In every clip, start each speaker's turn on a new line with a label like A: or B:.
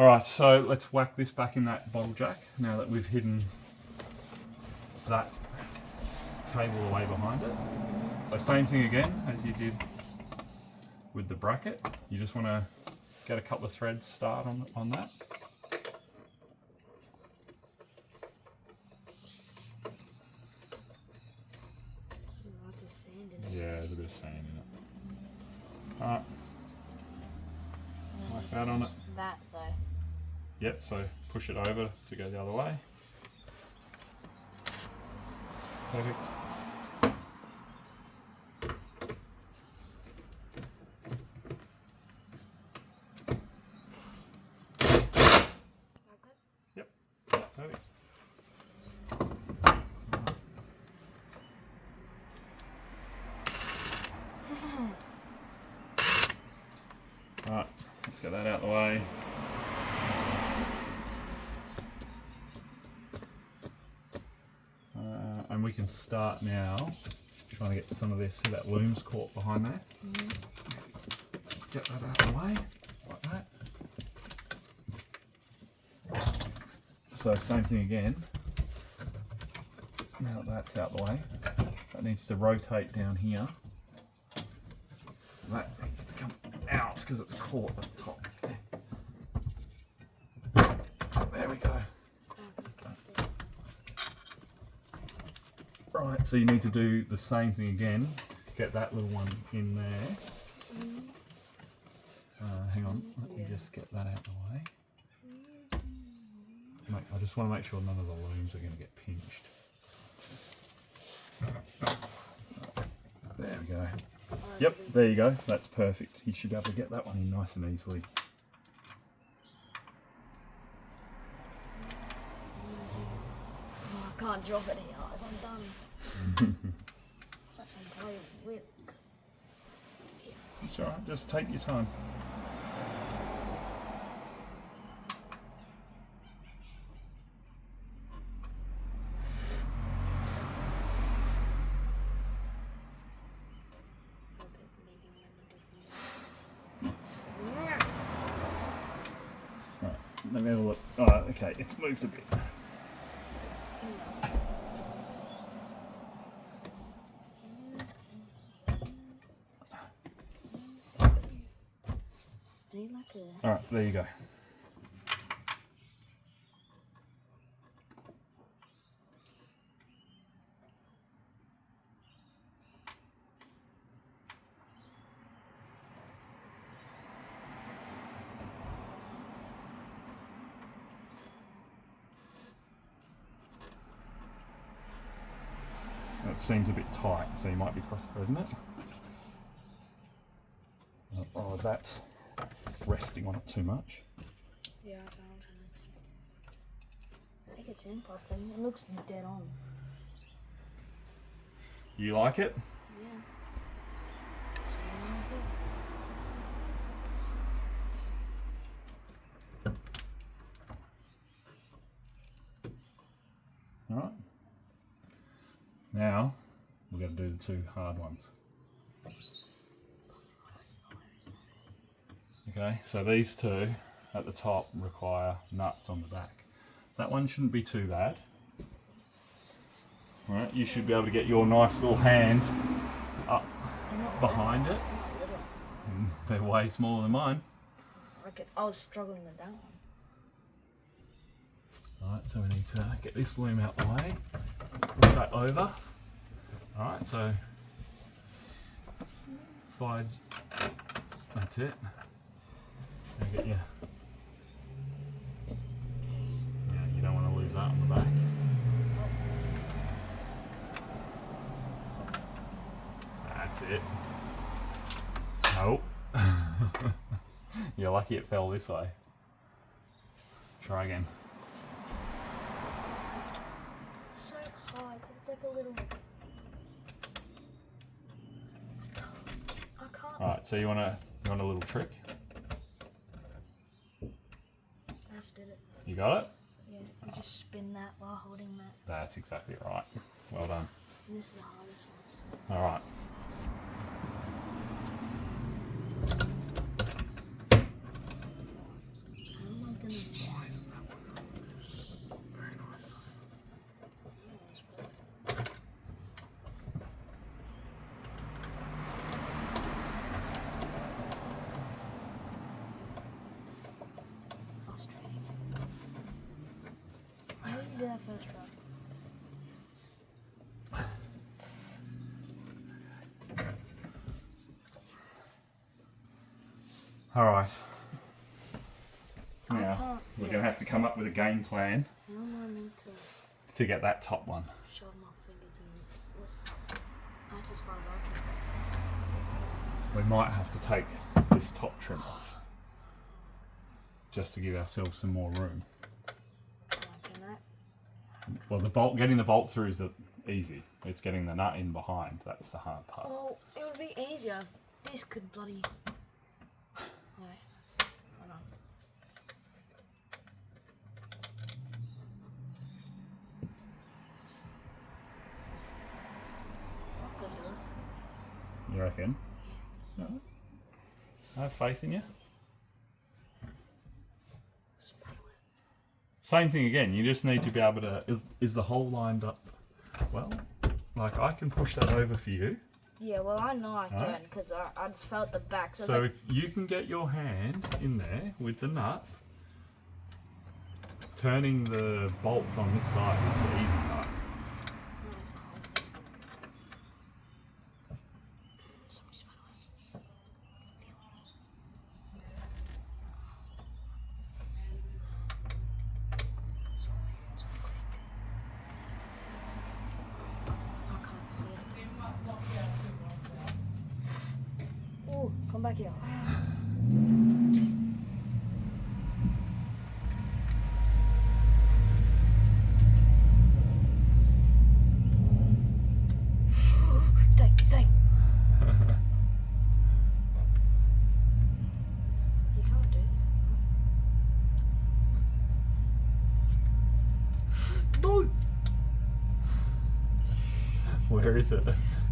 A: Alright, so let's whack this back in that bottle jack now that we've hidden that cable away behind it. So same thing again as you did with the bracket. You just want to get a couple of threads start on that.
B: Lots of sand in it.
A: Yeah, there's a bit of sand in it. Alright. Like that on it.
B: That though.
A: Yep, so push it over to go the other way. Perfect. Yep, perfect. Alright, let's get that out of the way. And we can start now trying to get some of this, see that loom's caught behind there. Get that out of the way, like that. So same thing again. Now that that's out of the way, that needs to rotate down here. That needs to come out because it's caught at the top. There we go. Right, so you need to do the same thing again. Get that little one in there. Hang on, let me just get that out of the way. I just want to make sure none of the looms are going to get pinched. There we go. Yep, there you go. That's perfect. You should be able to get that one in nice and easily.
B: Oh, I can't drop it here, as I'm done. I can probably whip, because...
A: It's alright, just take your time. Let me have a look. Alright, okay, it's moved a bit. Alright, there you go. That seems a bit tight, so you might be cross-threading it. Oh, that's resting on it too much.
B: Yeah, that's what I'm trying to think. I think it's in properly. It looks dead on.
A: You like it?
B: Yeah.
A: Alright. Now, we're going to do the two hard ones. Okay, so these two at the top require nuts on the back. That one shouldn't be too bad. Alright, you should be able to get your nice little hands up behind it. They're way smaller than mine.
B: I was struggling with that one.
A: Alright, so we need to get this loom out the way. Push that over. Alright, so slide. That's it. Now get your. Yeah, you don't want to lose that on the back. That's it. Nope. You're lucky it fell this way. Try again.
B: It's so hard because it's like a little. I can't.
A: Alright, so you want a little trick?
B: I just did it.
A: You got it?
B: Yeah, you just spin that while holding that.
A: That's exactly right. Well done.
B: And this is the hardest one.
A: Alright.
B: How am I gonna Let's try.
A: Alright.
B: I
A: Now,
B: can't.
A: we're going to have to come up with a game plan
B: How am I meant
A: to get that top one.
B: shove my fingers in? That's as far as I can.
A: We might have to take this top trim off. Just to give ourselves some more room.
B: Can I?
A: Well, getting the bolt through is easy. It's getting the nut in behind. That's the hard part.
B: Well, it would be easier. This could bloody. Wait. Hold on. I could do it.
A: You reckon? No. I have faith in you. Same thing again. You just need to be able to. Is the hole lined up? Well, like I can push that over for you.
B: Yeah, well, I know I can
A: Alright.
B: because I just felt the back. So,
A: So
B: it's
A: if you can get your hand in there with the nut, turning the bolt on this side is the easy part.
B: like, where's the hole? So many spiderwebs. I can't see it. Oh, come back here. Stay, stay. You can't do it. No!
A: Where is it?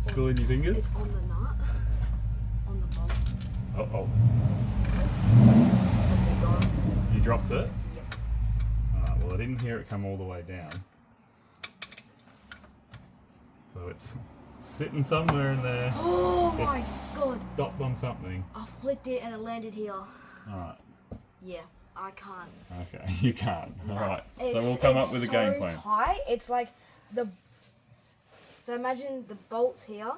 A: Still in your fingers?
B: It's on the nut. On the bolt.
A: Oh,
B: That's it, gone.
A: you dropped it?
B: Yep.
A: Alright, well I didn't hear it come all the way down. So it's sitting somewhere in there.
B: Oh my
A: It's
B: god.
A: stopped on something.
B: I flicked it and it landed here.
A: Alright,
B: Yeah, I can't.
A: okay, you can't. Alright, so
B: It's-
A: we'll come up
B: it's
A: with a game
B: so
A: plan.
B: tight. It's like the. So imagine the bolt's here,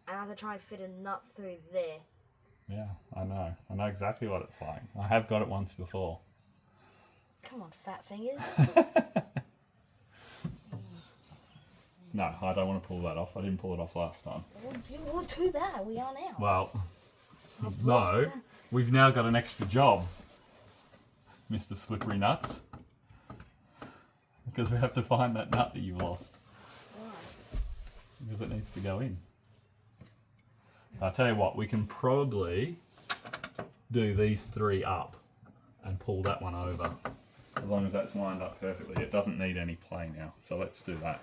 B: and I have to try and fit a nut through there.
A: Yeah, I know. I know exactly what it's like. I have got it once before.
B: Come on, fat fingers.
A: No, I don't want to pull that off. I didn't pull it off last time.
B: Well, too bad. We are now.
A: Well,
B: I've
A: no,
B: lost-
A: we've now got an extra job, Mr. Slippery Nuts. Because we have to find that nut that you lost.
B: Why?
A: Because it needs to go in. I'll tell you what, we can probably do these three up and pull that one over. As long as that's lined up perfectly. It doesn't need any play now, so let's do that.